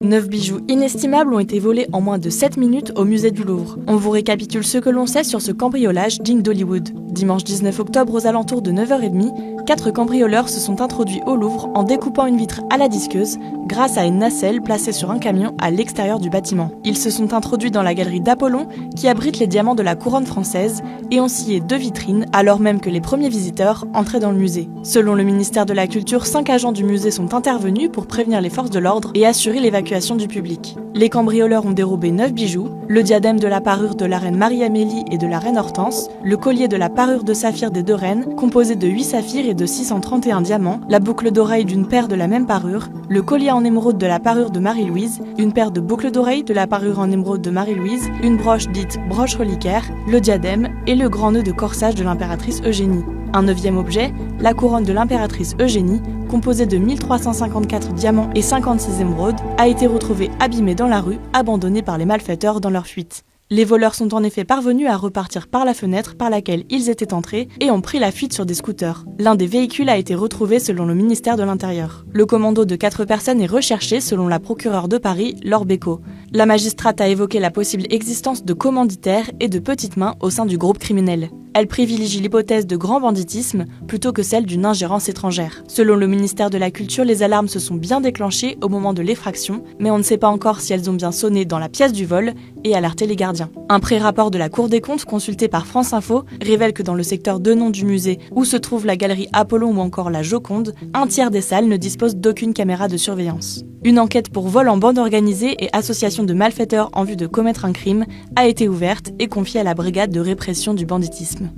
9 bijoux inestimables ont été volés en moins de 7 minutes au musée du Louvre. On vous récapitule ce que l'on sait sur ce cambriolage digne d'Hollywood. Dimanche 19 octobre aux alentours de 9h30, 4 cambrioleurs se sont introduits au Louvre en découpant une vitre à la disqueuse grâce à une nacelle placée sur un camion à l'extérieur du bâtiment. Ils se sont introduits dans la galerie d'Apollon qui abrite les diamants de la couronne française et ont scié 2 vitrines alors même que les premiers visiteurs entraient dans le musée. Selon le ministère de la Culture, 5 agents du musée sont intervenus pour prévenir les forces de l'ordre et assurer l'évacuation du public. Les cambrioleurs ont dérobé 9 bijoux, le diadème de la parure de la reine Marie-Amélie et de la reine Hortense, le collier de la parure de saphir des 2 reines, composé de 8 saphirs et de 631 diamants, la boucle d'oreille d'une paire de la même parure, le collier en émeraude de la parure de Marie-Louise, une paire de boucles d'oreilles de la parure en émeraude de Marie-Louise, une broche dite broche reliquaire, le diadème et le grand nœud de corsage de l'impératrice Eugénie. Un 9e objet, la couronne de l'impératrice Eugénie, composée de 1354 diamants et 56 émeraudes, a été retrouvée abîmée dans la rue, abandonnée par les malfaiteurs dans leur fuite. Les voleurs sont en effet parvenus à repartir par la fenêtre par laquelle ils étaient entrés et ont pris la fuite sur des scooters. L'un des véhicules a été retrouvé selon le ministère de l'Intérieur. Le commando de 4 personnes est recherché selon la procureure de Paris, Laure Bécaud. La magistrate a évoqué la possible existence de commanditaires et de petites mains au sein du groupe criminel. Elle privilégie l'hypothèse de grand banditisme plutôt que celle d'une ingérence étrangère. Selon le ministère de la Culture, les alarmes se sont bien déclenchées au moment de l'effraction, mais on ne sait pas encore si elles ont bien sonné dans la pièce du vol et alerté les gardiens. Un pré-rapport de la Cour des comptes consulté par France Info révèle que dans le secteur Denon du musée, où se trouve la galerie Apollon ou encore la Joconde, un tiers des salles ne disposent d'aucune caméra de surveillance. Une enquête pour vol en bande organisée et association de malfaiteurs en vue de commettre un crime a été ouverte et confiée à la brigade de répression du banditisme.